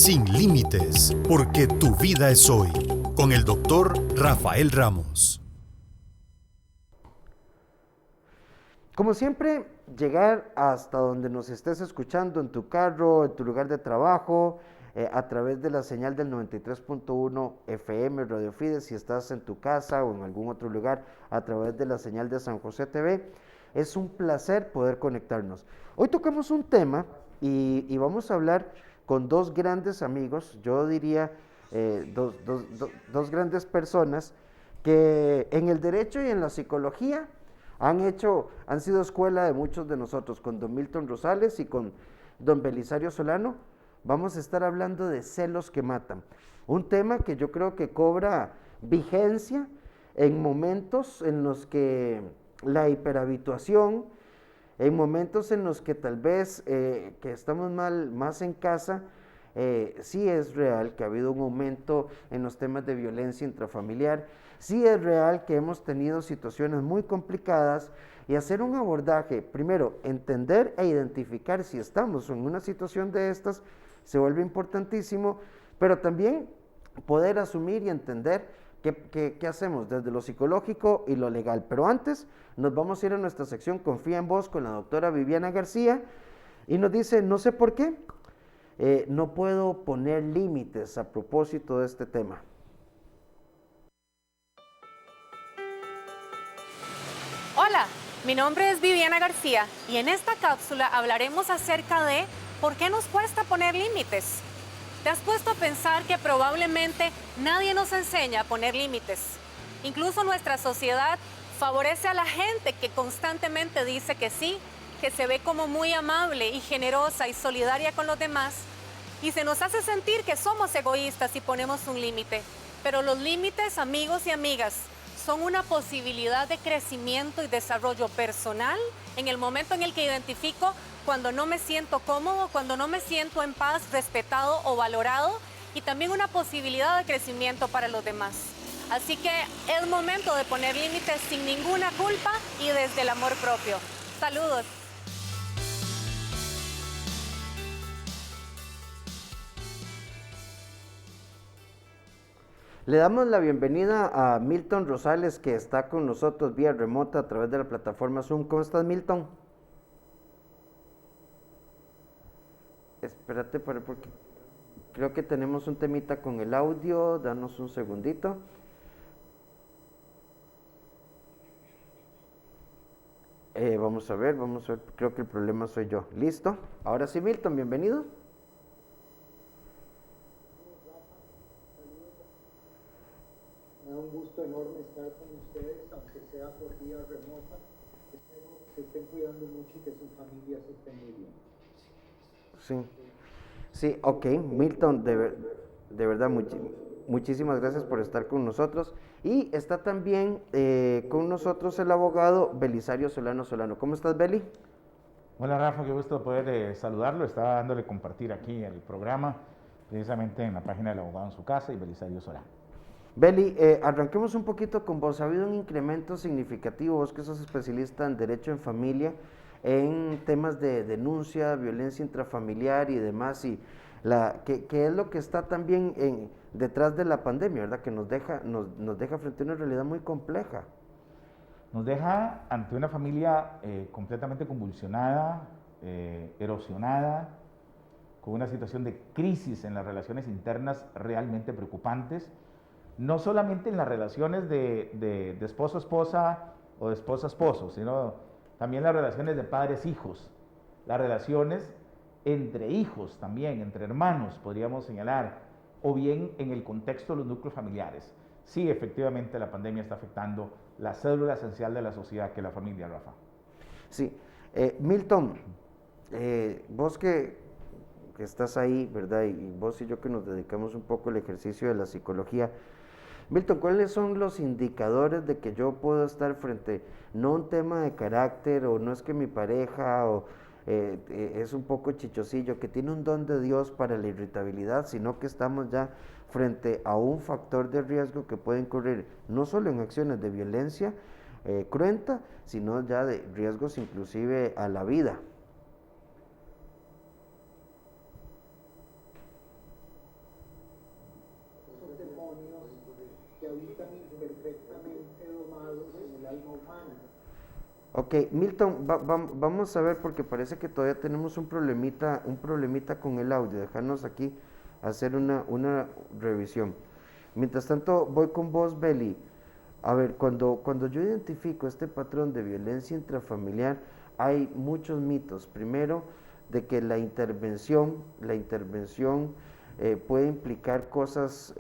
Sin límites, porque tu vida es hoy. Con el doctor Rafael Ramos. Como siempre, llegar hasta donde nos estés escuchando, en tu carro, en tu lugar de trabajo, a través de la señal del 93.1 FM Radio Fides, si estás en tu casa o en algún otro lugar, a través de la señal de San José TV. Es un placer poder conectarnos. Hoy tocamos un tema y vamos a hablar con dos grandes amigos, yo diría dos grandes personas que en el derecho y en la psicología han sido escuela de muchos de nosotros. Con don Milton Rosales y con don Belisario Solano vamos a estar hablando de celos que matan, un tema que yo creo que cobra vigencia en momentos en los que la hiperhabituación, en momentos en los que tal vez que estamos más en casa, sí es real que ha habido un aumento en los temas de violencia intrafamiliar, sí es real que hemos tenido situaciones muy complicadas y hacer un abordaje, primero, entender e identificar si estamos en una situación de estas, se vuelve importantísimo, pero también poder asumir y entender qué hacemos desde lo psicológico y lo legal. Pero antes nos vamos a ir a nuestra sección Confía en Vos con la doctora Viviana García y nos dice, no sé por qué, no puedo poner límites a propósito de este tema. Hola, mi nombre es Viviana García y en esta cápsula hablaremos acerca de por qué nos cuesta poner límites. ¿Te has puesto a pensar que probablemente nadie nos enseña a poner límites? Incluso nuestra sociedad favorece a la gente que constantemente dice que sí, que se ve como muy amable y generosa y solidaria con los demás, y se nos hace sentir que somos egoístas si ponemos un límite. Pero los límites, amigos y amigas, son una posibilidad de crecimiento y desarrollo personal en el momento en el que identifico cuando no me siento cómodo, cuando no me siento en paz, respetado o valorado, y también una posibilidad de crecimiento para los demás. Así que es momento de poner límites sin ninguna culpa y desde el amor propio. Saludos. Le damos la bienvenida a Milton Rosales, que está con nosotros vía remota a través de la plataforma Zoom. ¿Cómo estás, Milton? Espérate, porque creo que tenemos un temita con el audio. Danos un segundito. Vamos a ver, creo que el problema soy yo. ¿Listo? Ahora sí, Milton, bienvenido. Me da un gusto enorme estar con ustedes, aunque sea por vía remota. Espero que se estén cuidando mucho y que sus familias estén muy bien. Sí, ok. Milton, de verdad, muchísimas gracias por estar con nosotros. Y está también con nosotros el abogado Belisario Solano. ¿Cómo estás, Beli? Hola, Rafa, qué gusto poder saludarlo. Estaba dándole compartir aquí el programa, precisamente en la página del abogado en su casa y Belisario Solano. Beli, arranquemos un poquito con vos. Ha habido un incremento significativo, vos que sos especialista en derecho en familia, en temas de denuncia, violencia intrafamiliar y demás, y que es lo que está también detrás de la pandemia, ¿verdad? Que nos deja frente a una realidad muy compleja. Nos deja ante una familia completamente convulsionada, erosionada, con una situación de crisis en las relaciones internas realmente preocupantes, no solamente en las relaciones de esposo-esposa o de esposa-esposo, sino también las relaciones de padres-hijos, las relaciones entre hijos también, entre hermanos, podríamos señalar, o bien en el contexto de los núcleos familiares. Sí, efectivamente la pandemia está afectando la célula esencial de la sociedad, que es la familia, Rafa. Sí. Milton, vos que estás ahí, ¿verdad? Y vos y yo que nos dedicamos un poco al ejercicio de la psicología. Milton, ¿cuáles son los indicadores de que yo puedo estar frente, no a un tema de carácter, o no es que mi pareja es un poco chichosillo, que tiene un don de Dios para la irritabilidad, sino que estamos ya frente a un factor de riesgo que puede incurrir no solo en acciones de violencia cruenta, sino ya de riesgos inclusive a la vida? están imperfectamente domados en el alma humana. Ok, Milton, vamos a ver porque parece que todavía tenemos un problemita con el audio. Déjanos aquí hacer una revisión. Mientras tanto, voy con vos, Beli. A ver, cuando yo identifico este patrón de violencia intrafamiliar, hay muchos mitos. Primero, de que la intervención puede implicar cosas,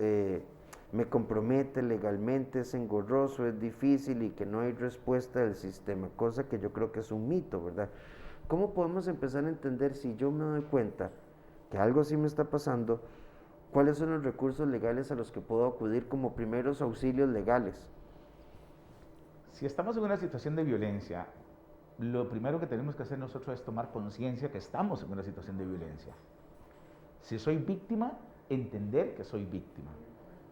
me compromete legalmente, es engorroso, es difícil y que no hay respuesta del sistema, cosa que yo creo que es un mito, ¿verdad? ¿Cómo podemos empezar a entender si yo me doy cuenta que algo sí me está pasando? ¿Cuáles son los recursos legales a los que puedo acudir como primeros auxilios legales? Si estamos en una situación de violencia, lo primero que tenemos que hacer nosotros es tomar conciencia que estamos en una situación de violencia. Si soy víctima, entender que soy víctima.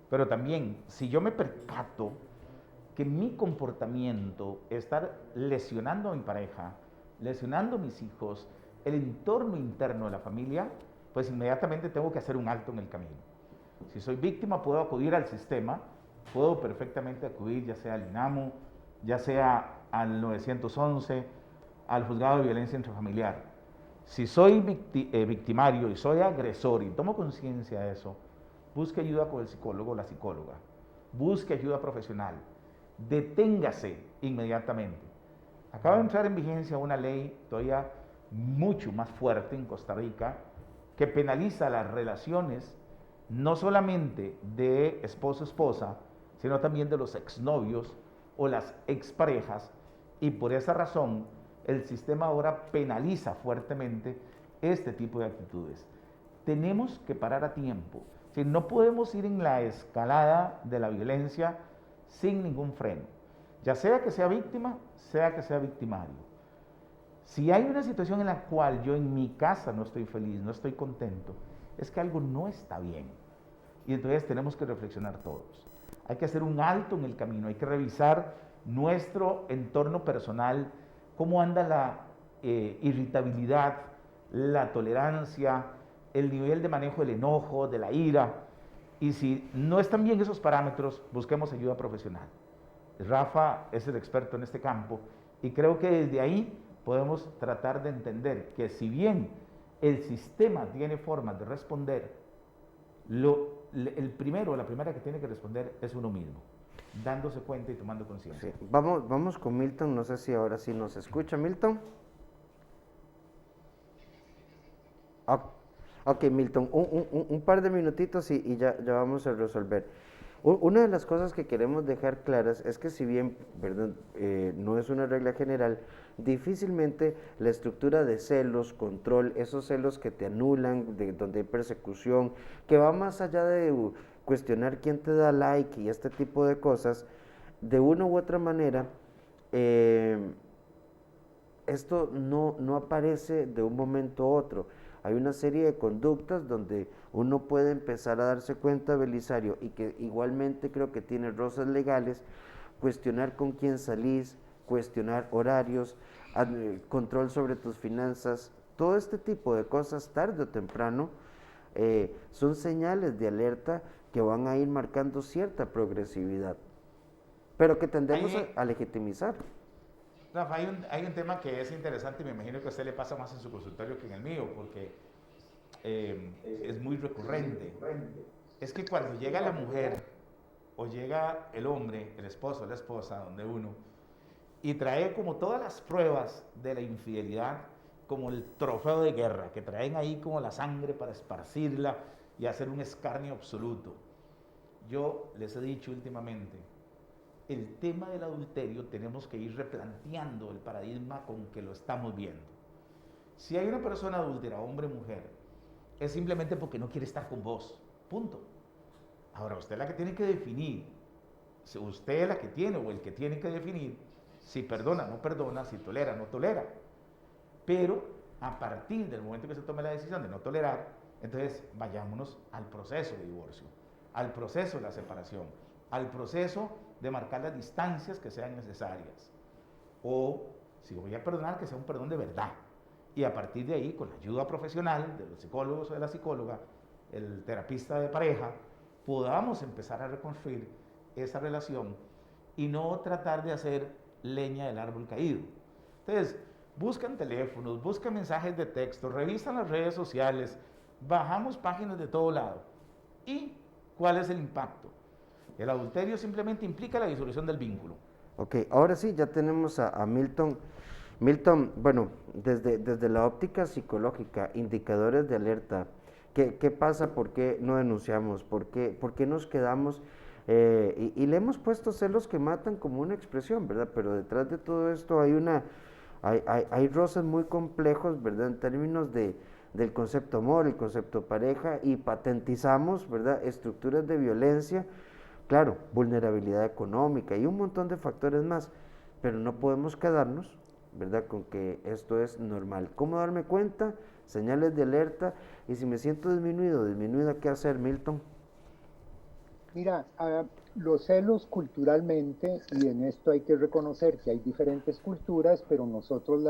Pero también, si yo me percato que mi comportamiento está lesionando a mi pareja, lesionando a mis hijos, el entorno interno de la familia, pues inmediatamente tengo que hacer un alto en el camino. Si soy víctima, puedo acudir al sistema, puedo perfectamente acudir ya sea al INAMU, ya sea al 911, al juzgado de violencia intrafamiliar. Si soy victimario y soy agresor y tomo conciencia de eso, busque ayuda con el psicólogo o la psicóloga, busque ayuda profesional, deténgase inmediatamente. Acaba de entrar en vigencia una ley todavía mucho más fuerte en Costa Rica que penaliza las relaciones no solamente de esposo-esposa, sino también de los exnovios o las exparejas, y por esa razón el sistema ahora penaliza fuertemente este tipo de actitudes. Tenemos que parar a tiempo. Si no podemos ir en la escalada de la violencia sin ningún freno, ya sea que sea víctima, sea que sea victimario. Si hay una situación en la cual yo en mi casa no estoy feliz, no estoy contento, es que algo no está bien. Y entonces tenemos que reflexionar todos. Hay que hacer un alto en el camino, hay que revisar nuestro entorno personal, cómo anda la irritabilidad, la tolerancia, el nivel de manejo del enojo, de la ira. Y si no están bien esos parámetros, busquemos ayuda profesional. Rafa es el experto en este campo y creo que desde ahí podemos tratar de entender que si bien el sistema tiene formas de responder, el primero o la primera que tiene que responder es uno mismo, dándose cuenta y tomando conciencia. Sí. Vamos con Milton, no sé si ahora sí nos escucha, Milton. Ok, Milton, un par de minutitos y ya vamos a resolver. Una de las cosas que queremos dejar claras es que si bien, ¿verdad? No es una regla general, difícilmente la estructura de celos, control, esos celos que te anulan, donde hay persecución, que va más allá de cuestionar quién te da like y este tipo de cosas, de una u otra manera, esto no aparece de un momento a otro. Hay una serie de conductas donde uno puede empezar a darse cuenta, Belisario, y que igualmente creo que tiene roces legales, cuestionar con quién salís, cuestionar horarios, control sobre tus finanzas, todo este tipo de cosas tarde o temprano son señales de alerta que van a ir marcando cierta progresividad, pero que tendemos a legitimizar. Rafa, hay un tema que es interesante y me imagino que a usted le pasa más en su consultorio que en el mío, porque es muy recurrente. Es que cuando llega la mujer o llega el hombre, el esposo, la esposa, donde uno, y trae como todas las pruebas de la infidelidad, como el trofeo de guerra, que traen ahí como la sangre para esparcirla y hacer un escarnio absoluto. Yo les he dicho últimamente, el tema del adulterio tenemos que ir replanteando el paradigma con que lo estamos viendo. Si hay una persona adúltera, hombre o mujer, es simplemente porque no quiere estar con vos, punto. Ahora, usted es la que tiene que definir, si usted es la que tiene o el que tiene que definir si perdona, no perdona, si tolera, no tolera. Pero a partir del momento que se tome la decisión de no tolerar, entonces vayámonos al proceso de divorcio, al proceso de la separación, al proceso de marcar las distancias que sean necesarias. O, si voy a perdonar, que sea un perdón de verdad. Y a partir de ahí, con la ayuda profesional de los psicólogos o de la psicóloga, el terapista de pareja, podamos empezar a reconstruir esa relación y no tratar de hacer leña del árbol caído. Entonces, buscan teléfonos, buscan mensajes de texto, revisan las redes sociales, bajamos páginas de todo lado. ¿Y cuál es el impacto? El adulterio simplemente implica la disolución del vínculo. Ok, ahora sí, ya tenemos a Milton. Milton, bueno, desde la óptica psicológica, indicadores de alerta, ¿qué pasa? ¿Por qué no denunciamos? ¿Por qué nos quedamos? Y le hemos puesto celos que matan como una expresión, ¿verdad? Pero detrás de todo esto hay roces muy complejos, ¿verdad? En términos del concepto amor, el concepto pareja, y patentizamos, ¿verdad? Estructuras de violencia, claro, vulnerabilidad económica y un montón de factores más, pero no podemos quedarnos, ¿verdad?, con que esto es normal. ¿Cómo darme cuenta? Señales de alerta, y si me siento disminuida, ¿qué hacer, Milton? Mira, los celos culturalmente, y en esto hay que reconocer que hay diferentes culturas, pero nosotros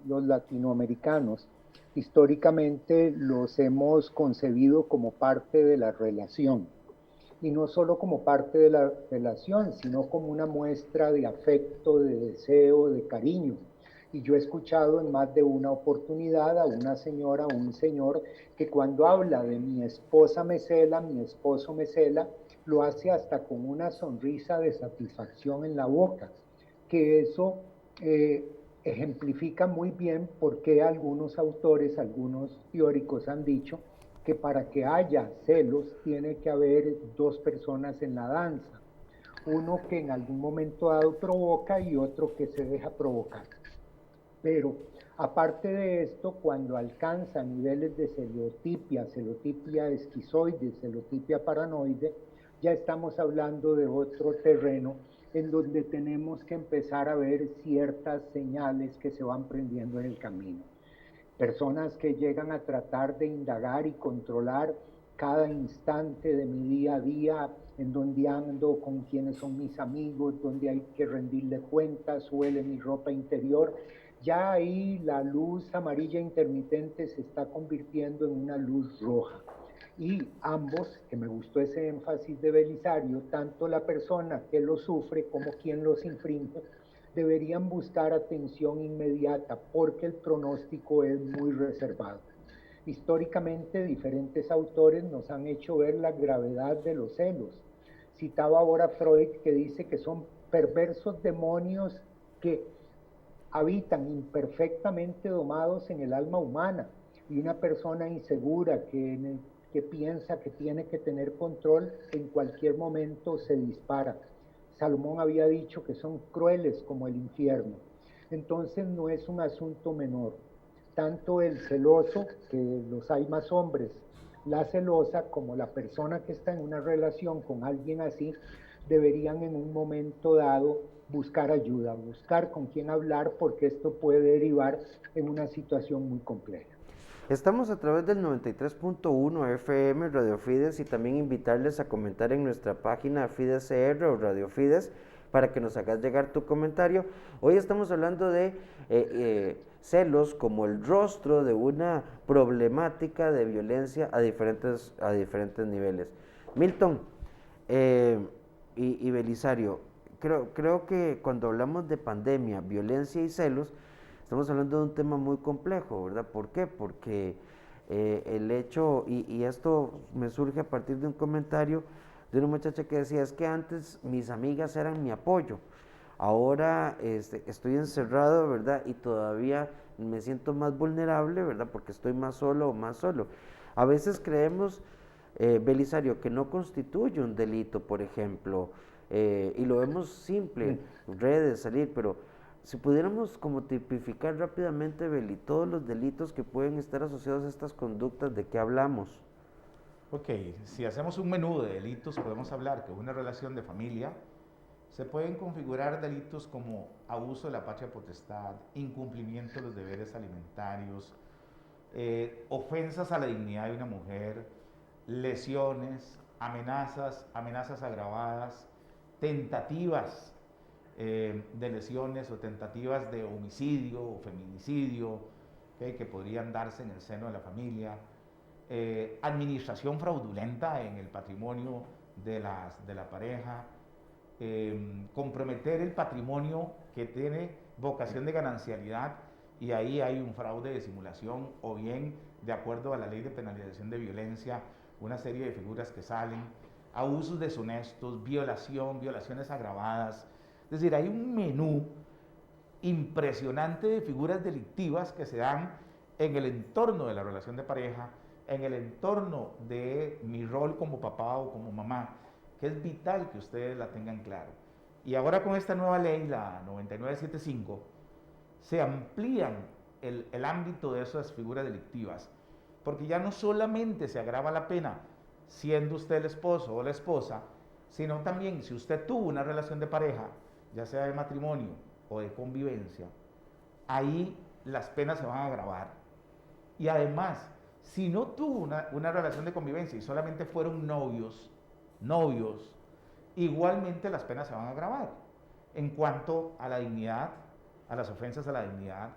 los latinoamericanos históricamente los hemos concebido como parte de la relación. Y no solo como parte de la relación, sino como una muestra de afecto, de deseo, de cariño. Y yo he escuchado en más de una oportunidad a una señora o un señor que cuando habla de mi esposa me cela, mi esposo me cela, lo hace hasta con una sonrisa de satisfacción en la boca, que eso ejemplifica muy bien por qué algunos autores, algunos teóricos han dicho que para que haya celos tiene que haber dos personas en la danza, uno que en algún momento dado provoca y otro que se deja provocar. Pero aparte de esto, cuando alcanza niveles de celotipia esquizoide, celotipia paranoide, ya estamos hablando de otro terreno en donde tenemos que empezar a ver ciertas señales que se van prendiendo en el camino. Personas que llegan a tratar de indagar y controlar cada instante de mi día a día, en donde ando, con quiénes son mis amigos, donde hay que rendirle cuentas, huele mi ropa interior. Ya ahí la luz amarilla intermitente se está convirtiendo en una luz roja. Y ambos, que me gustó ese énfasis de Belisario, tanto la persona que lo sufre como quien los infringe, deberían buscar atención inmediata porque el pronóstico es muy reservado. Históricamente, diferentes autores nos han hecho ver la gravedad de los celos. Citaba ahora Freud, que dice que son perversos demonios que habitan imperfectamente domados en el alma humana, y una persona insegura que piensa que tiene que tener control en cualquier momento se dispara. Salomón había dicho que son crueles como el infierno. Entonces no es un asunto menor. Tanto el celoso, que los hay más hombres, la celosa, como la persona que está en una relación con alguien así, deberían en un momento dado buscar ayuda, buscar con quién hablar, porque esto puede derivar en una situación muy compleja. Estamos a través del 93.1 FM Radio Fides, y también invitarles a comentar en nuestra página Fides CR o Radio Fides para que nos hagas llegar tu comentario. Hoy estamos hablando de celos como el rostro de una problemática de violencia a diferentes niveles. Milton y Belisario, creo que cuando hablamos de pandemia, violencia y celos, estamos hablando de un tema muy complejo, ¿verdad? ¿Por qué? Porque el hecho, y esto me surge a partir de un comentario de una muchacha que decía, es que antes mis amigas eran mi apoyo, ahora estoy encerrado, ¿verdad? Y todavía me siento más vulnerable, ¿verdad? Porque estoy más solo o más solo. A veces creemos, Belisario, que no constituye un delito, por ejemplo, y lo vemos simple, redes, salir, pero si pudiéramos como tipificar rápidamente, Beli, todos los delitos que pueden estar asociados a estas conductas, ¿de qué hablamos? Ok, si hacemos un menú de delitos, podemos hablar que una relación de familia se pueden configurar delitos como abuso de la patria potestad, incumplimiento de los deberes alimentarios, ofensas a la dignidad de una mujer, lesiones, amenazas agravadas, tentativas de lesiones o tentativas de homicidio o feminicidio, que podrían darse en el seno de la familia, administración fraudulenta en el patrimonio de la pareja, comprometer el patrimonio que tiene vocación de ganancialidad, y ahí hay un fraude de simulación, o bien, de acuerdo a la ley de penalización de violencia, una serie de figuras que salen, abusos deshonestos, violaciones agravadas. Es decir, hay un menú impresionante de figuras delictivas que se dan en el entorno de la relación de pareja, en el entorno de mi rol como papá o como mamá, que es vital que ustedes la tengan claro. Y ahora con esta nueva ley, la 9975, se amplían el ámbito de esas figuras delictivas, porque ya no solamente se agrava la pena siendo usted el esposo o la esposa, sino también si usted tuvo una relación de pareja, ya sea de matrimonio o de convivencia, ahí las penas se van a agravar. Y además, si no tuvo una relación de convivencia y solamente fueron novios, igualmente las penas se van a agravar en cuanto a la dignidad, a las ofensas a la dignidad,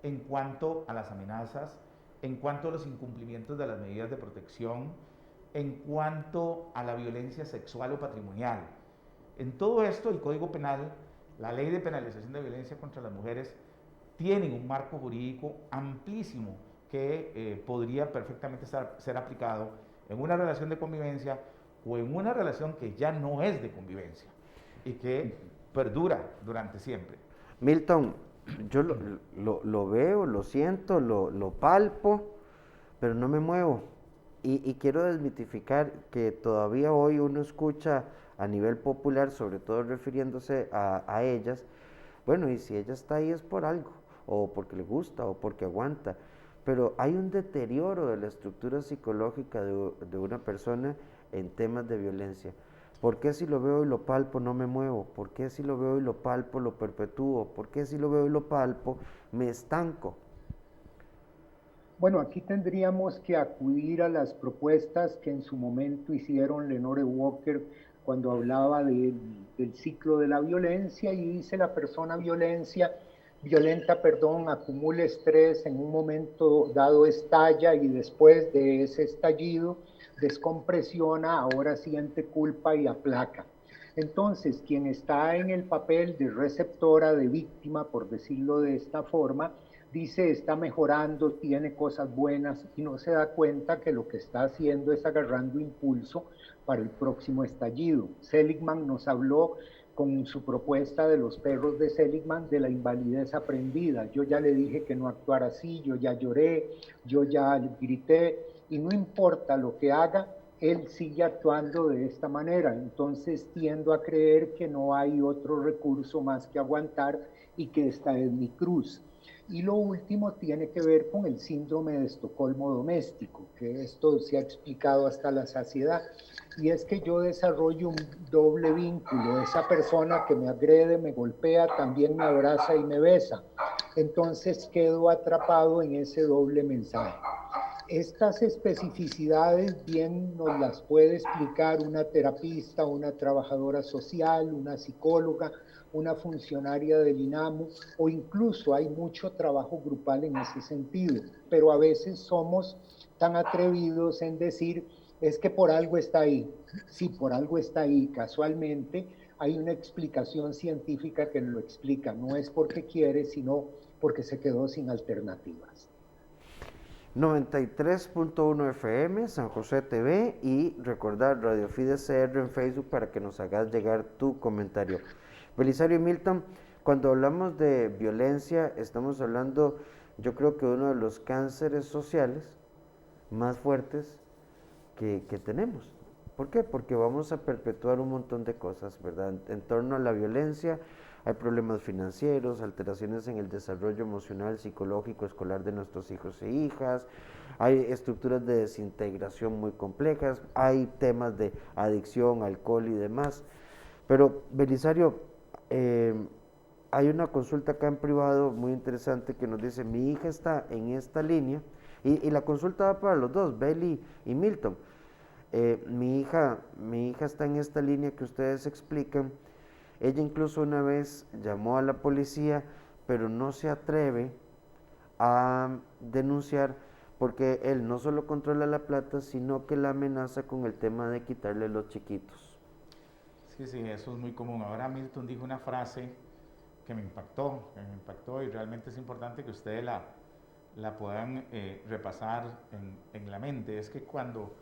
en cuanto a las amenazas, en cuanto a los incumplimientos de las medidas de protección, en cuanto a la violencia sexual o patrimonial. En todo esto, el Código Penal, la Ley de Penalización de Violencia contra las Mujeres, tienen un marco jurídico amplísimo que podría perfectamente ser aplicado en una relación de convivencia o en una relación que ya no es de convivencia y que perdura durante siempre. Milton, yo lo veo, lo siento, lo palpo, pero no me muevo. Y quiero desmitificar que todavía hoy uno escucha a nivel popular, sobre todo refiriéndose a ellas, bueno, y si ella está ahí es por algo, o porque le gusta, o porque aguanta. Pero hay un deterioro de la estructura psicológica de una persona en temas de violencia. ¿Por qué si lo veo y lo palpo no me muevo? ¿Por qué si lo veo y lo palpo lo perpetúo? ¿Por qué si lo veo y lo palpo me estanco? Bueno, aquí tendríamos que acudir a las propuestas que en su momento hicieron Lenore Walker cuando hablaba del ciclo de la violencia, y dice: la persona violenta, acumula estrés, en un momento dado estalla, y después de ese estallido descompresiona, ahora siente culpa y aplaca. Entonces, quien está en el papel de receptora, de víctima, por decirlo de esta forma, dice está mejorando, tiene cosas buenas, y no se da cuenta que lo que está haciendo es agarrando impulso para el próximo estallido. Seligman nos habló con su propuesta de los perros de Seligman de la invalidez aprendida. Yo ya le dije que no actuara así, yo ya lloré, yo ya grité, y no importa lo que haga, él sigue actuando de esta manera. Entonces tiendo a creer que no hay otro recurso más que aguantar, y que esta es mi cruz. Y lo último tiene que ver con el síndrome de Estocolmo doméstico, que esto se ha explicado hasta la saciedad, y es que yo desarrollo un doble vínculo. Esa persona que me agrede, me golpea, también me abraza y me besa. Entonces quedo atrapado en ese doble mensaje. Estas especificidades bien nos las puede explicar una terapista, una trabajadora social, una psicóloga, una funcionaria del INAMU, o incluso hay mucho trabajo grupal en ese sentido, pero a veces somos tan atrevidos en decir es que por algo está ahí. Sí, por algo está ahí, casualmente hay una explicación científica que lo explica, no es porque quiere, sino porque se quedó sin alternativas. 93.1 FM, San José TV, y recordar Radio Fides CR en Facebook para que nos hagas llegar tu comentario. Belisario y Milton, cuando hablamos de violencia, estamos hablando, yo creo que uno de los cánceres sociales más fuertes que tenemos. ¿Por qué? Porque vamos a perpetuar un montón de cosas, ¿verdad? En torno a la violencia hay problemas financieros, alteraciones en el desarrollo emocional, psicológico, escolar de nuestros hijos e hijas, hay estructuras de desintegración muy complejas, hay temas de adicción, alcohol y demás. Pero, Belisario, hay una consulta acá en privado muy interesante que nos dice: mi hija está en esta línea, y la consulta va para los dos, Beli y Milton. Mi hija está en esta línea que ustedes explican. Ella incluso una vez llamó a la policía, pero no se atreve a denunciar porque él no solo controla la plata, sino que la amenaza con el tema de quitarle los chiquitos. Sí, sí, eso es muy común. Ahora Milton dijo una frase que me impactó y realmente es importante que ustedes la puedan repasar en la mente. Es que cuando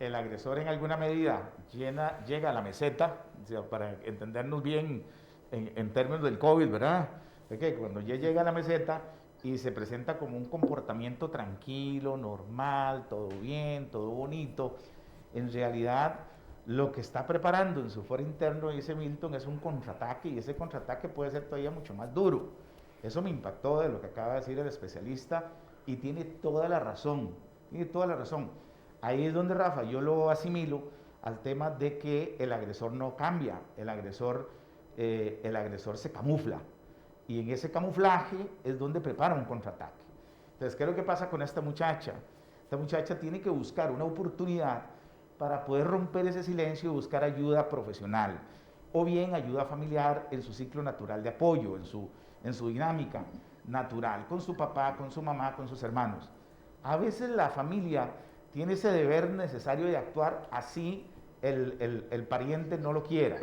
el agresor en alguna medida llega a la meseta, o sea, para entendernos bien en términos del COVID, ¿verdad? Okay, cuando ya llega a la meseta y se presenta como un comportamiento tranquilo, normal, todo bien, todo bonito, en realidad lo que está preparando en su foro interno, dice Milton, es un contraataque, y ese contraataque puede ser todavía mucho más duro. Eso me impactó de lo que acaba de decir el especialista y tiene toda la razón, tiene toda la razón. Ahí es donde, Rafa, yo lo asimilo al tema de que el agresor no cambia, el agresor se camufla, y en ese camuflaje es donde prepara un contraataque. Entonces, ¿qué es lo que pasa con esta muchacha? Esta muchacha tiene que buscar una oportunidad para poder romper ese silencio y buscar ayuda profesional, o bien ayuda familiar en su ciclo natural de apoyo, en su dinámica natural, con su papá, con su mamá, con sus hermanos. A veces la familia tiene ese deber necesario de actuar así el pariente no lo quiera.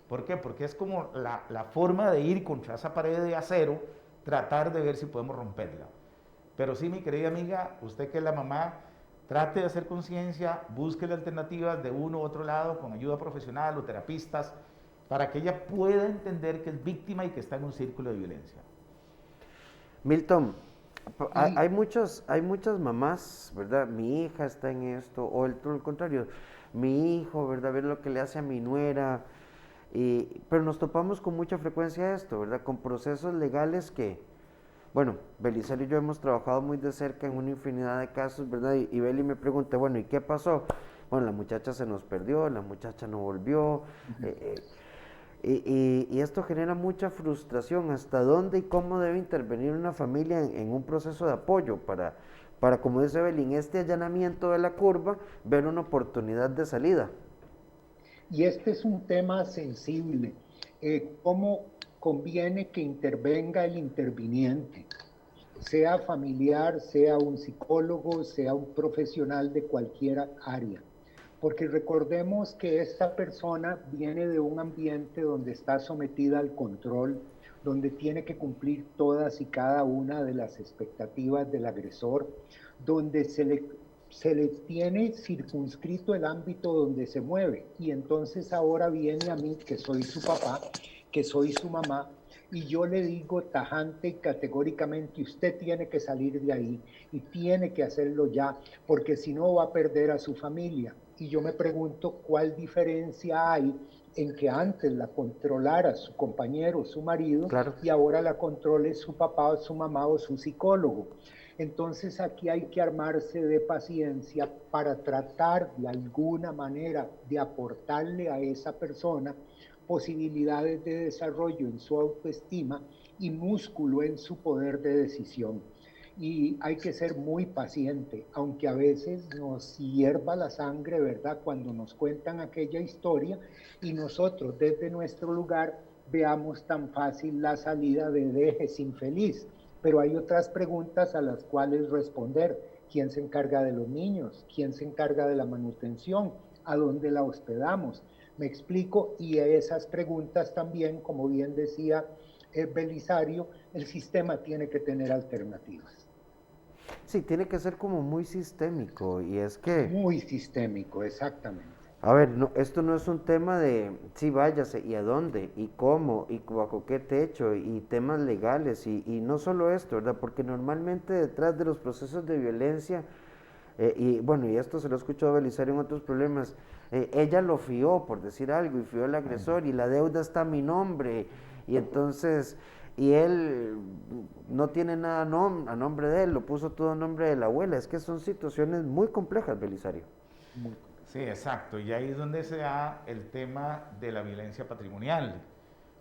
¿Por qué? Porque es como la forma de ir contra esa pared de acero, tratar de ver si podemos romperla. Pero sí, mi querida amiga, usted que es la mamá, trate de hacer conciencia, busque alternativas de uno u otro lado con ayuda profesional o terapistas para que ella pueda entender que es víctima y que está en un círculo de violencia. Milton, hay muchas mamás, ¿verdad? Mi hija está en esto, o todo el contrario, mi hijo, ¿verdad? Ver lo que le hace a mi nuera, pero nos topamos con mucha frecuencia esto, ¿verdad? Con procesos legales que, bueno, Belisario y yo hemos trabajado muy de cerca en una infinidad de casos, ¿verdad? Y Beli me pregunta, bueno, ¿y qué pasó? Bueno, la muchacha se nos perdió, la muchacha no volvió, y esto genera mucha frustración. ¿Hasta dónde y cómo debe intervenir una familia en un proceso de apoyo para, como dice Beli, en este allanamiento de la curva, ver una oportunidad de salida? Y este es un tema sensible. ¿Cómo conviene que intervenga el interviniente? Sea familiar, sea un psicólogo, sea un profesional de cualquier área. Porque recordemos que esta persona viene de un ambiente donde está sometida al control, donde tiene que cumplir todas y cada una de las expectativas del agresor, donde se le tiene circunscrito el ámbito donde se mueve. Y entonces ahora viene a mí, que soy su papá, que soy su mamá, y yo le digo tajante y categóricamente, usted tiene que salir de ahí y tiene que hacerlo ya, porque si no va a perder a su familia. Y yo me pregunto cuál diferencia hay en que antes la controlara su compañero, su marido, Claro. y ahora la controle su papá o su mamá o su psicólogo. Entonces aquí hay que armarse de paciencia para tratar de alguna manera de aportarle a esa persona posibilidades de desarrollo en su autoestima y músculo en su poder de decisión. Y hay que ser muy paciente, aunque a veces nos hierva la sangre, ¿verdad? Cuando nos cuentan aquella historia y nosotros desde nuestro lugar veamos tan fácil la salida de dejes infeliz. Pero hay otras preguntas a las cuales responder. ¿Quién se encarga de los niños? ¿Quién se encarga de la manutención? ¿A dónde la hospedamos? Me explico, y a esas preguntas también, como bien decía Belisario, el sistema tiene que tener alternativas. Sí, tiene que ser como muy sistémico, y es que, Muy sistémico, exactamente. a ver, no, esto no es un tema de sí, váyase, y a dónde, y cómo, y bajo qué techo, y temas legales, y no solo esto, ¿verdad? Porque normalmente detrás de los procesos de violencia, y bueno, y esto se lo he escuchado a Belisario en otros problemas, ella lo fió, por decir algo, y fió al agresor, y la deuda está a mi nombre, y entonces, y él no tiene nada a nombre de él, lo puso todo a nombre de la abuela. Es que son situaciones muy complejas, Belisario. Sí, exacto, y ahí es donde se da el tema de la violencia patrimonial.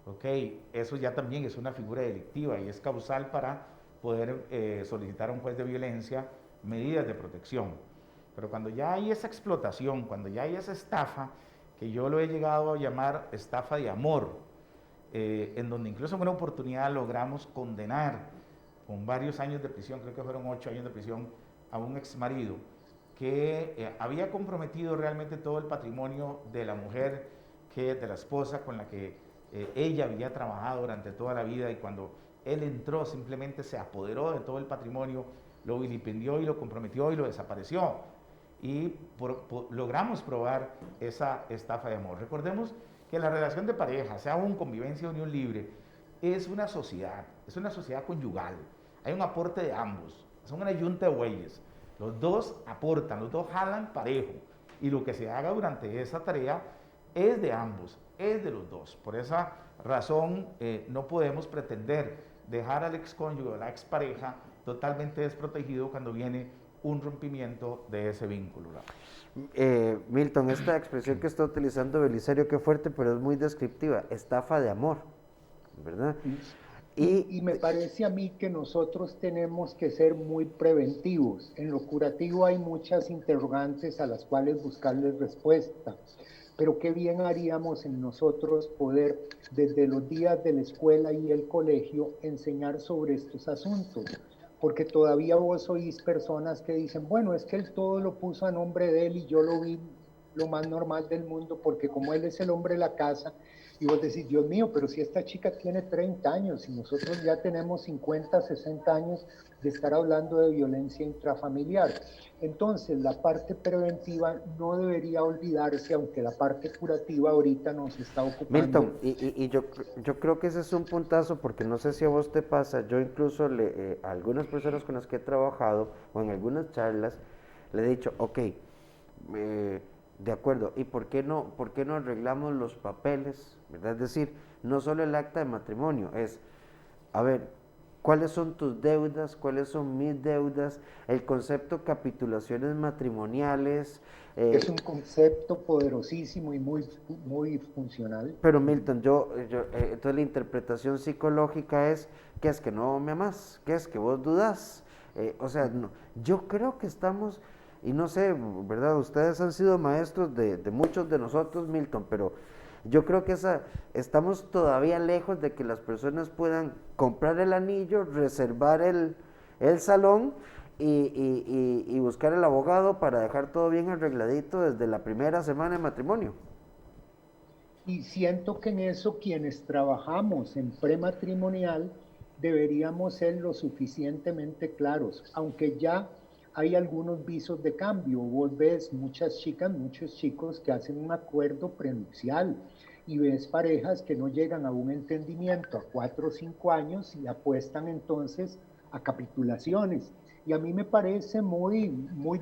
Ok, eso ya también es una figura delictiva y es causal para poder solicitar a un juez de violencia medidas de protección. Pero cuando ya hay esa explotación, cuando ya hay esa estafa, que yo lo he llegado a llamar estafa de amor, en donde incluso en una oportunidad logramos condenar con varios años de prisión, creo que fueron 8 años de prisión, a un exmarido que había comprometido realmente todo el patrimonio de la mujer que de la esposa con la que ella había trabajado durante toda la vida, y cuando él entró simplemente se apoderó de todo el patrimonio, lo vilipendió y lo comprometió y lo desapareció. Y logramos probar esa estafa de amor. Recordemos que la relación de pareja, sea un convivencia o unión libre, es una sociedad conyugal. Hay un aporte de ambos, son una yunta de bueyes. Los dos aportan, los dos jalan parejo. Y lo que se haga durante esa tarea es de ambos, es de los dos. Por esa razón no podemos pretender dejar al excónyuge o la expareja totalmente desprotegido cuando viene un rompimiento de ese vínculo. Milton, esta expresión que está utilizando Belisario, qué fuerte, pero es muy descriptiva, estafa de amor, ¿verdad? Y me parece a mí que nosotros tenemos que ser muy preventivos. En lo curativo hay muchas interrogantes a las cuales buscarles respuesta. Pero qué bien haríamos en nosotros poder, desde los días de la escuela y el colegio, enseñar sobre estos asuntos. Porque todavía vos oís personas que dicen, bueno, es que él todo lo puso a nombre de él y yo lo vi lo más normal del mundo, porque como él es el hombre de la casa, y vos decís, Dios mío, pero si esta chica tiene 30 años y nosotros ya tenemos 50, 60 años de estar hablando de violencia intrafamiliar. Entonces, la parte preventiva no debería olvidarse, aunque la parte curativa ahorita nos está ocupando. Milton, y yo creo que ese es un puntazo, porque no sé si a vos te pasa, yo incluso a algunas personas con las que he trabajado, o en algunas charlas, le he dicho, ok, de acuerdo, ¿y por qué no arreglamos los papeles? ¿Verdad? Es decir, no solo el acta de matrimonio, es, a ver, ¿cuáles son tus deudas? ¿Cuáles son mis deudas? El concepto capitulaciones matrimoniales. Es un concepto poderosísimo y muy funcional. Pero Milton, entonces la interpretación psicológica es, ¿qué es que no me amas? ¿Qué es que vos dudás? O sea, no, yo creo que estamos... Y no sé, ¿verdad? Ustedes han sido maestros de muchos de nosotros, Milton, pero yo creo que estamos todavía lejos de que las personas puedan comprar el anillo, reservar el salón y buscar el abogado para dejar todo bien arregladito desde la primera semana de matrimonio. Y siento que en eso quienes trabajamos en prematrimonial deberíamos ser lo suficientemente claros, aunque ya hay algunos visos de cambio. Vos ves muchas chicas, muchos chicos que hacen un acuerdo prenupcial y ves parejas que no llegan a un entendimiento a 4 o 5 años y apuestan entonces a capitulaciones. Y a mí me parece muy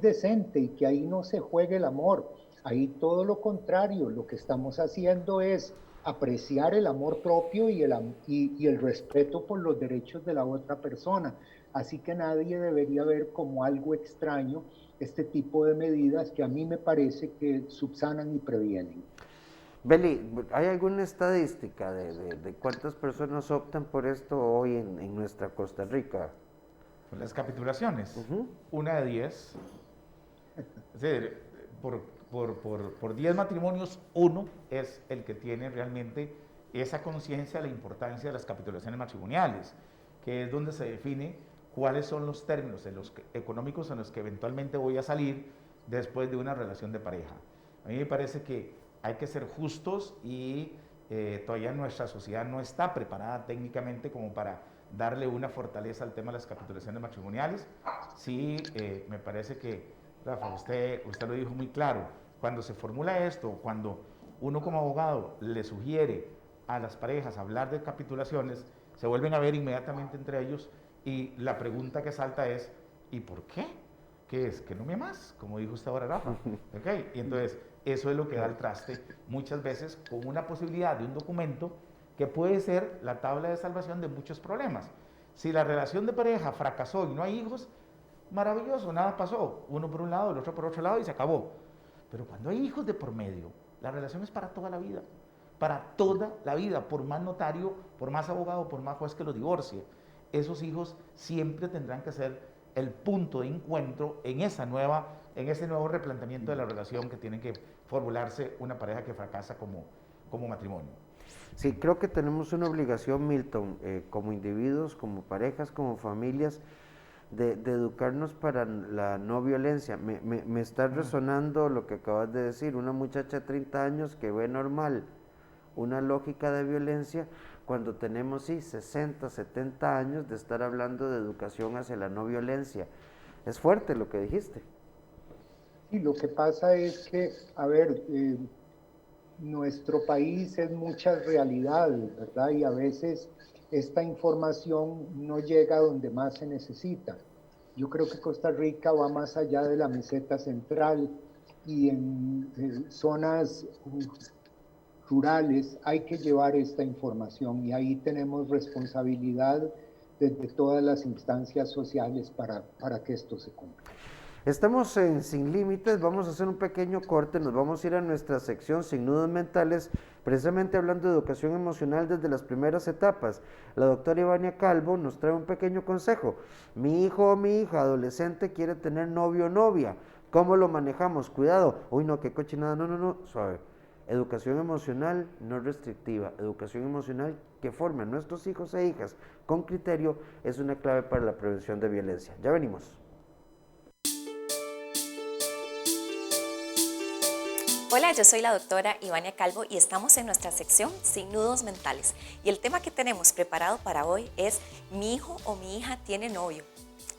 decente y que ahí no se juegue el amor. Ahí todo lo contrario, lo que estamos haciendo es apreciar el amor propio y el respeto por los derechos de la otra persona. Así que nadie debería ver como algo extraño este tipo de medidas que a mí me parece que subsanan y previenen. Beli, ¿hay alguna estadística de cuántas personas optan por esto hoy en nuestra Costa Rica? Las capitulaciones, 1 de 10. Es decir, por 10 matrimonios, 1 es el que tiene realmente esa conciencia de la importancia de las capitulaciones matrimoniales, que es donde se define cuáles son los términos económicos en los que eventualmente voy a salir después de una relación de pareja. A mí me parece que hay que ser justos y todavía nuestra sociedad no está preparada técnicamente como para darle una fortaleza al tema de las capitulaciones matrimoniales. Sí, me parece que, Rafa, usted lo dijo muy claro, cuando se formula esto, cuando uno como abogado le sugiere a las parejas hablar de capitulaciones, se vuelven a ver inmediatamente entre ellos. Y la pregunta que salta es, ¿y por qué? ¿Qué es? ¿Que no me amas? Como dijo usted ahora, Rafa. ¿Okay? Y entonces, eso es lo que da el traste muchas veces con una posibilidad de un documento que puede ser la tabla de salvación de muchos problemas. Si la relación de pareja fracasó y no hay hijos, maravilloso, nada pasó. Uno por un lado, el otro por otro lado y se acabó. Pero cuando hay hijos de por medio, la relación es para toda la vida. Para toda la vida, por más notario, por más abogado, por más juez que los divorcie. Esos hijos siempre tendrán que ser el punto de encuentro en ese nuevo replanteamiento de la relación que tiene que formularse una pareja que fracasa como matrimonio. Sí, creo que tenemos una obligación, Milton, como individuos, como parejas, como familias, de educarnos para la no violencia. Me está resonando lo que acabas de decir, una muchacha de 30 años que ve normal una lógica de violencia cuando tenemos, sí, 60, 70 años de estar hablando de educación hacia la no violencia. Es fuerte lo que dijiste. Y lo que pasa es que, a ver, nuestro país es muchas realidades, ¿verdad? Y a veces esta información no llega a donde más se necesita. Yo creo que Costa Rica va más allá de la meseta central y en zonas rurales hay que llevar esta información y ahí tenemos responsabilidad desde todas las instancias sociales para que esto se cumpla. Estamos en Sin Límites, vamos a hacer un pequeño corte, nos vamos a ir a nuestra sección Sin Nudos Mentales, precisamente hablando de educación emocional desde las primeras etapas. La doctora Ivania Calvo nos trae un pequeño consejo. Mi hijo o mi hija adolescente quiere tener novio o novia, ¿cómo lo manejamos? Cuidado, uy no, qué cochinada, no, suave. Educación emocional no restrictiva, educación emocional que forme a nuestros hijos e hijas con criterio es una clave para la prevención de violencia. Ya venimos. Hola, yo soy la doctora Ivania Calvo y estamos en nuestra sección Sin Nudos Mentales. Y el tema que tenemos preparado para hoy es mi hijo o mi hija tiene novio.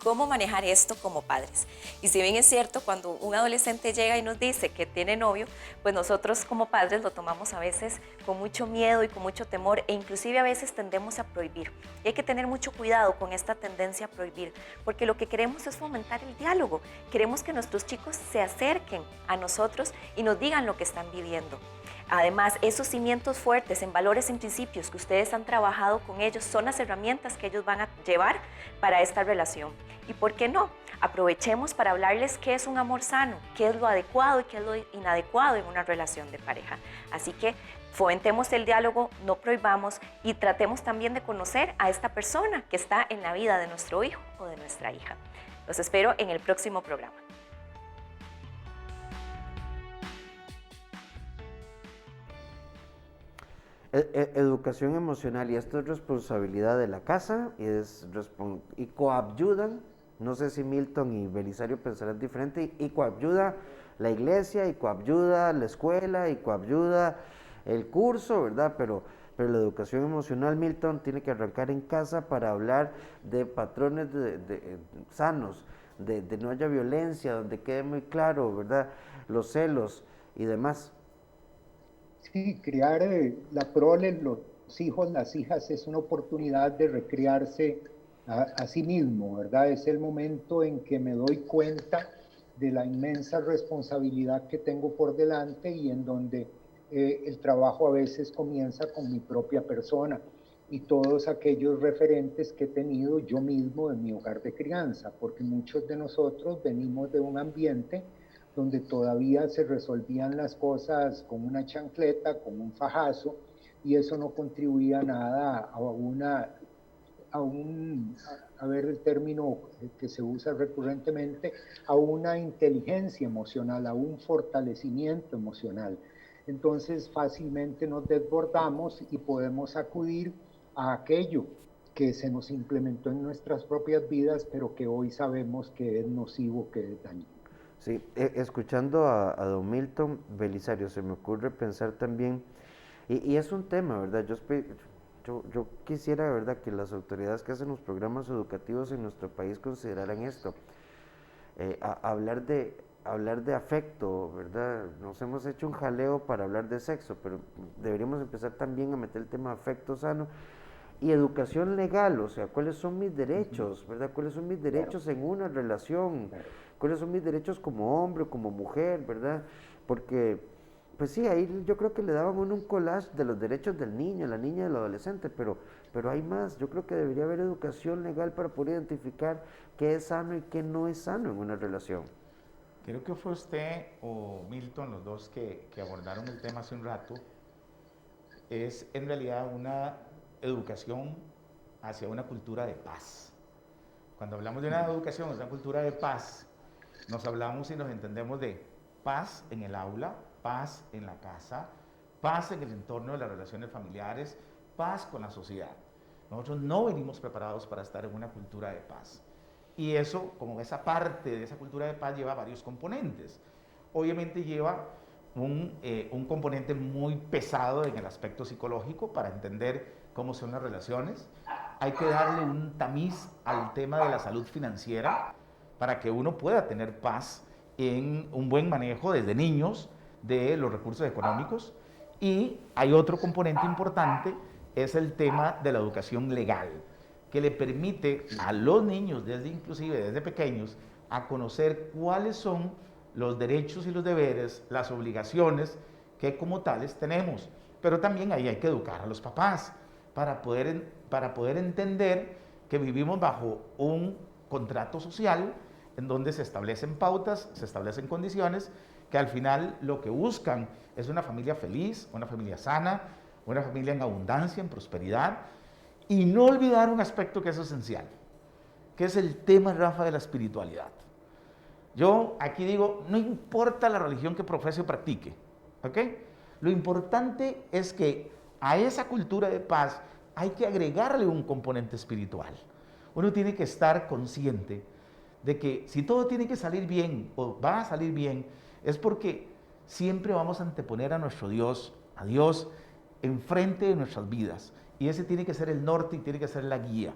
¿Cómo manejar esto como padres? Y si bien es cierto, cuando un adolescente llega y nos dice que tiene novio, pues nosotros como padres lo tomamos a veces con mucho miedo y con mucho temor e inclusive a veces tendemos a prohibir. Y hay que tener mucho cuidado con esta tendencia a prohibir, porque lo que queremos es fomentar el diálogo. Queremos que nuestros chicos se acerquen a nosotros y nos digan lo que están viviendo. Además, esos cimientos fuertes en valores y principios que ustedes han trabajado con ellos son las herramientas que ellos van a llevar para esta relación. ¿Y por qué no? Aprovechemos para hablarles qué es un amor sano, qué es lo adecuado y qué es lo inadecuado en una relación de pareja. Así que fomentemos el diálogo, no prohibamos y tratemos también de conocer a esta persona que está en la vida de nuestro hijo o de nuestra hija. Los espero en el próximo programa. Educación emocional, y esto es responsabilidad de la casa y coayudan, no sé si Milton y Belisario pensarán diferente, y coayuda la iglesia, y coayuda la escuela, y coayuda el curso, ¿verdad? Pero la educación emocional, Milton, tiene que arrancar en casa para hablar de patrones sanos, de no haya violencia, donde quede muy claro, ¿verdad? Los celos y demás. Sí, criar la prole, los hijos, las hijas, es una oportunidad de recrearse a sí mismo, ¿verdad? Es el momento en que me doy cuenta de la inmensa responsabilidad que tengo por delante y en donde el trabajo a veces comienza con mi propia persona y todos aquellos referentes que he tenido yo mismo en mi hogar de crianza, porque muchos de nosotros venimos de un ambiente donde todavía se resolvían las cosas con una chancleta, con un fajazo, y eso no contribuía nada a ver el término que se usa recurrentemente, a una inteligencia emocional, a un fortalecimiento emocional. Entonces fácilmente nos desbordamos y podemos acudir a aquello que se nos implementó en nuestras propias vidas, pero que hoy sabemos que es nocivo, que es dañino. Sí, escuchando a don Milton Belisario, se me ocurre pensar también, y es un tema, ¿verdad? Yo quisiera, ¿verdad?, que las autoridades que hacen los programas educativos en nuestro país consideraran esto, hablar de afecto, ¿verdad? Nos hemos hecho un jaleo para hablar de sexo, pero deberíamos empezar también a meter el tema afecto sano y educación legal, o sea, cuáles son mis derechos, ¿verdad? ¿Cuáles son mis derechos en una relación? ¿Cuáles son mis derechos como hombre o como mujer, verdad? Porque, pues sí, ahí yo creo que le daban un collage de los derechos del niño, la niña y el adolescente, pero hay más. Yo creo que debería haber educación legal para poder identificar qué es sano y qué no es sano en una relación. Creo que fue usted o Milton, los dos que abordaron el tema hace un rato. Es en realidad una educación hacia una cultura de paz. Cuando hablamos de una educación, es una cultura de paz, nos hablamos y nos entendemos de paz en el aula, paz en la casa, paz en el entorno de las relaciones familiares, paz con la sociedad. Nosotros no venimos preparados para estar en una cultura de paz. Y eso, como esa parte de esa cultura de paz, lleva varios componentes. Obviamente lleva un componente muy pesado en el aspecto psicológico para entender cómo son las relaciones. Hay que darle un tamiz al tema de la salud financiera para que uno pueda tener paz en un buen manejo desde niños de los recursos económicos. Y hay otro componente importante, es el tema de la educación legal, que le permite a los niños, inclusive desde pequeños, a conocer cuáles son los derechos y los deberes, las obligaciones que como tales tenemos. Pero también ahí hay que educar a los papás para poder entender que vivimos bajo un contrato social en donde se establecen pautas, se establecen condiciones que al final lo que buscan es una familia feliz, una familia sana, una familia en abundancia, en prosperidad, y no olvidar un aspecto que es esencial, que es el tema, Rafa, de la espiritualidad. Yo aquí digo, no importa la religión que profese o practique, ¿ok? Lo importante es que a esa cultura de paz hay que agregarle un componente espiritual. Uno tiene que estar consciente de que si todo tiene que salir bien o va a salir bien, es porque siempre vamos a anteponer a nuestro Dios, a Dios, enfrente de nuestras vidas. Y ese tiene que ser el norte y tiene que ser la guía.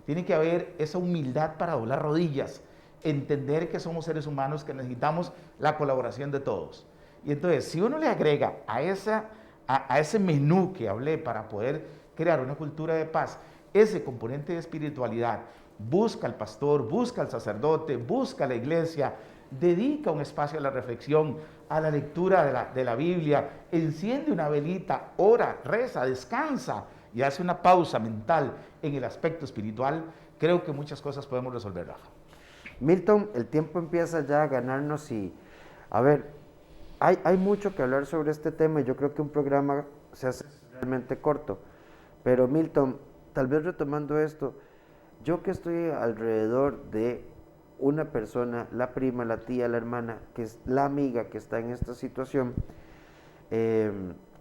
Tiene que haber esa humildad para doblar rodillas, entender que somos seres humanos, que necesitamos la colaboración de todos. Y entonces, si uno le agrega a ese menú que hablé para poder crear una cultura de paz, ese componente de espiritualidad, busca al pastor, busca al sacerdote, busca a la iglesia, dedica un espacio a la reflexión, a la lectura de la Biblia, enciende una velita, ora, reza, descansa y hace una pausa mental en el aspecto espiritual, creo que muchas cosas podemos resolver, Rafa. Milton, el tiempo empieza ya a ganarnos y, a ver, hay mucho que hablar sobre este tema y yo creo que un programa se hace realmente corto. Pero Milton, tal vez retomando esto, yo que estoy alrededor de una persona, la prima, la tía, la hermana, que es la amiga que está en esta situación,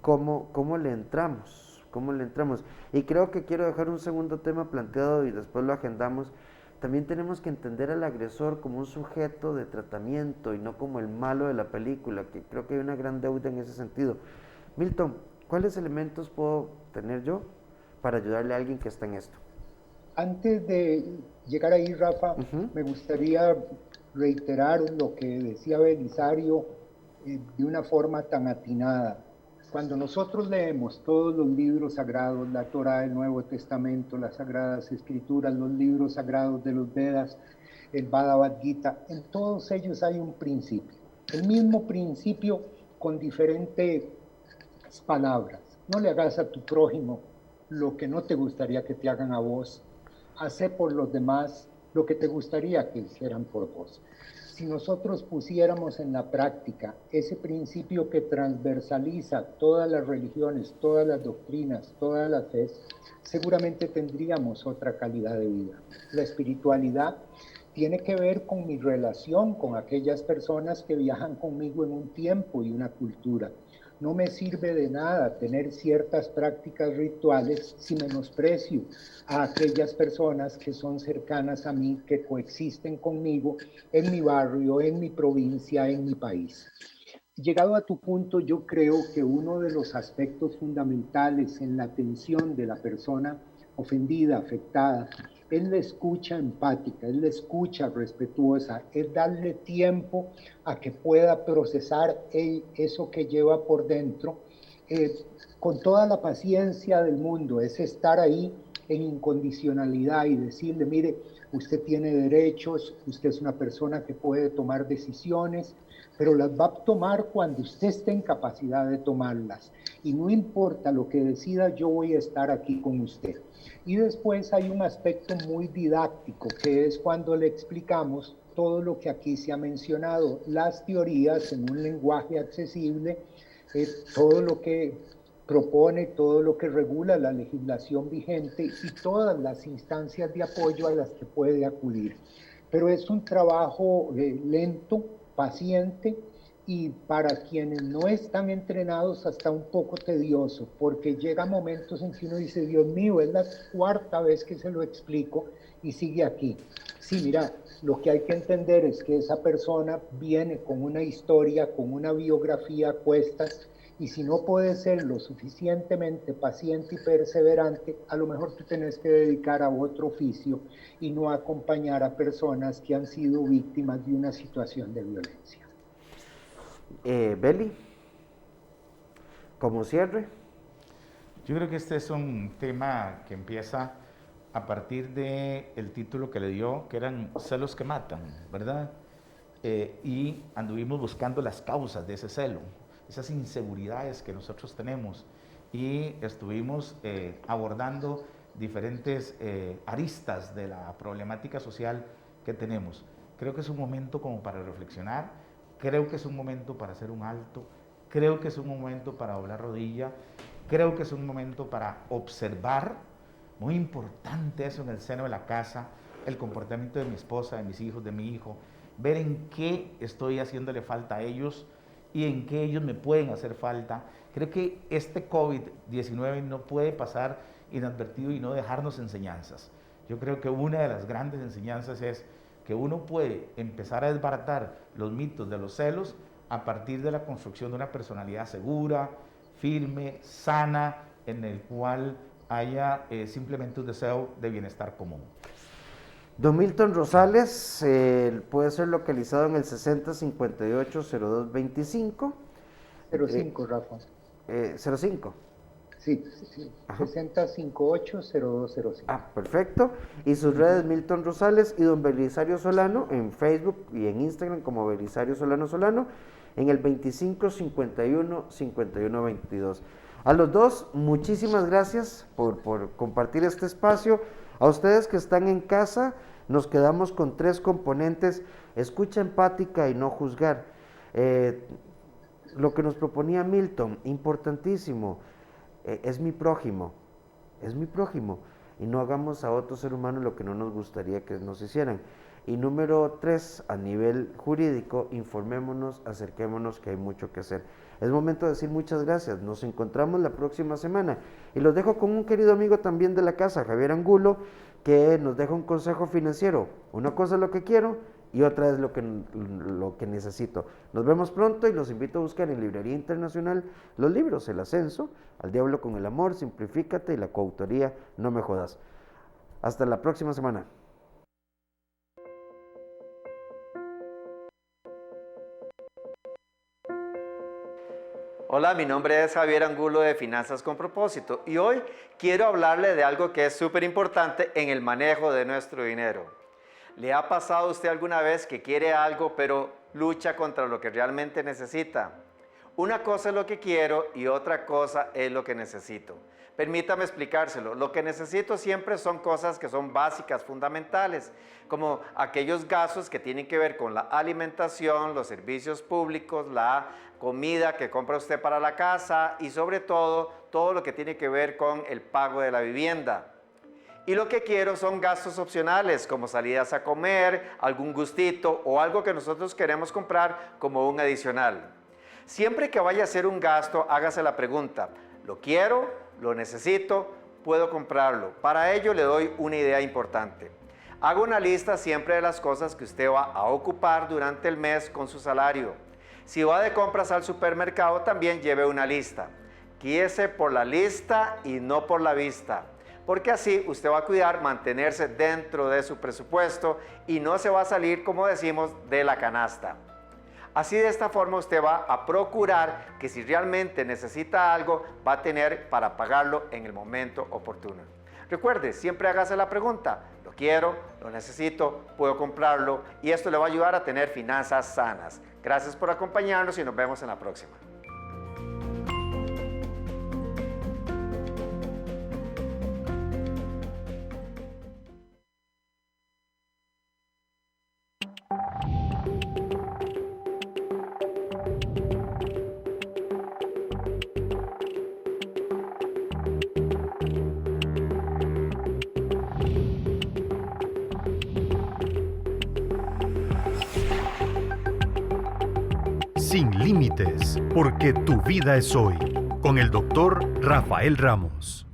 ¿cómo le entramos? ¿Cómo le entramos? Y creo que quiero dejar un segundo tema planteado y después lo agendamos. También tenemos que entender al agresor como un sujeto de tratamiento y no como el malo de la película, que creo que hay una gran deuda en ese sentido. Milton, ¿cuáles elementos puedo tener yo para ayudarle a alguien que está en esto? Antes de llegar ahí, Rafa, me gustaría reiterar lo que decía Belisario de una forma tan atinada. Cuando nosotros leemos todos los libros sagrados, la Torá, el Nuevo Testamento, las Sagradas Escrituras, los libros sagrados de los Vedas, el Bhagavad Gita, en todos ellos hay un principio. El mismo principio con diferentes palabras. No le hagas a tu prójimo lo que no te gustaría que te hagan a vos. Hacé por los demás lo que te gustaría que hicieran por vos. Si nosotros pusiéramos en la práctica ese principio que transversaliza todas las religiones, todas las doctrinas, todas las fes, seguramente tendríamos otra calidad de vida. La espiritualidad tiene que ver con mi relación con aquellas personas que viajan conmigo en un tiempo y una cultura. No me sirve de nada tener ciertas prácticas rituales si menosprecio a aquellas personas que son cercanas a mí, que coexisten conmigo en mi barrio, en mi provincia, en mi país. Llegado a tu punto, yo creo que uno de los aspectos fundamentales en la atención de la persona ofendida, afectada, es la escucha empática, es la escucha respetuosa, es darle tiempo a que pueda procesar eso que lleva por dentro con toda la paciencia del mundo, es estar ahí en incondicionalidad y decirle, mire, usted tiene derechos, usted es una persona que puede tomar decisiones, pero las va a tomar cuando usted esté en capacidad de tomarlas. Y no importa lo que decida, yo voy a estar aquí con usted. Y después hay un aspecto muy didáctico, que es cuando le explicamos todo lo que aquí se ha mencionado, las teorías en un lenguaje accesible, todo lo que propone, todo lo que regula la legislación vigente y todas las instancias de apoyo a las que puede acudir. Pero es un trabajo lento, paciente, y para quienes no están entrenados hasta un poco tedioso, porque llega momentos en que uno dice, Dios mío, es la cuarta vez que se lo explico y sigue aquí. Sí, mira, Lo que hay que entender es que esa persona viene con una historia, con una biografía a cuestas, y si no puedes ser lo suficientemente paciente y perseverante, a lo mejor tú tenés que dedicar a otro oficio y no acompañar a personas que han sido víctimas de una situación de violencia. Beli, como cierre. Yo creo que este es un tema que empieza a partir del título que le dio, que eran celos que matan, ¿verdad? Y anduvimos buscando las causas de ese celo, esas inseguridades que nosotros tenemos, y estuvimos abordando diferentes aristas de la problemática social que tenemos. Creo que es un momento como para reflexionar, creo que es un momento para hacer un alto, creo que es un momento para doblar rodilla, creo que es un momento para observar, muy importante eso en el seno de la casa, el comportamiento de mi esposa, de mis hijos, de mi hijo, ver en qué estoy haciéndole falta a ellos y en qué ellos me pueden hacer falta. Creo que este COVID-19 no puede pasar inadvertido y no dejarnos enseñanzas. Yo creo que una de las grandes enseñanzas es que uno puede empezar a desbaratar los mitos de los celos a partir de la construcción de una personalidad segura, firme, sana, en el cual haya simplemente un deseo de bienestar común. Don Milton Rosales puede ser localizado en el 6058-0225. 05, Rafa. 05. Sí, 6058-0205. Ah, perfecto. Y sus redes Milton Rosales y don Belisario Solano en Facebook y en Instagram como Belisario Solano en el 2551-5122. A los dos, muchísimas gracias por compartir este espacio. A ustedes que están en casa, nos quedamos con 3 componentes: escucha empática y no juzgar. Lo que nos proponía Milton, importantísimo, es mi prójimo, y no hagamos a otro ser humano lo que no nos gustaría que nos hicieran. Y número 3, a nivel jurídico, informémonos, acerquémonos, que hay mucho que hacer. Es momento de decir muchas gracias, nos encontramos la próxima semana, y los dejo con un querido amigo también de la casa, Javier Angulo, que nos deja un consejo financiero. Una cosa es lo que quiero y otra es lo que necesito. Nos vemos pronto y los invito a buscar en Librería Internacional los libros: El Ascenso, Al Diablo con el Amor, Simplifícate y la coautoría No Me Jodas. Hasta la próxima semana. Hola, mi nombre es Javier Angulo de Finanzas con Propósito y hoy quiero hablarle de algo que es súper importante en el manejo de nuestro dinero. ¿Le ha pasado a usted alguna vez que quiere algo pero lucha contra lo que realmente necesita? Una cosa es lo que quiero y otra cosa es lo que necesito. Permítame explicárselo. Lo que necesito siempre son cosas que son básicas, fundamentales, como aquellos gastos que tienen que ver con la alimentación, los servicios públicos, la comida que compra usted para la casa y sobre todo, todo lo que tiene que ver con el pago de la vivienda. Y lo que quiero son gastos opcionales, como salidas a comer, algún gustito o algo que nosotros queremos comprar como un adicional. Siempre que vaya a hacer un gasto, hágase la pregunta: ¿lo quiero? ¿Lo necesito? ¿Puedo comprarlo? Para ello le doy una idea importante. Haga una lista siempre de las cosas que usted va a ocupar durante el mes con su salario. Si va de compras al supermercado, también lleve una lista. Guíese por la lista y no por la vista, porque así usted va a cuidar mantenerse dentro de su presupuesto y no se va a salir, como decimos, de la canasta. Así, de esta forma, usted va a procurar que si realmente necesita algo, va a tener para pagarlo en el momento oportuno. Recuerde, siempre hágase la pregunta: ¿lo quiero? ¿Lo necesito? ¿Puedo comprarlo? Y esto le va a ayudar a tener finanzas sanas. Gracias por acompañarnos y nos vemos en la próxima. Sin límites, porque tu vida es hoy, con el doctor Rafael Ramos.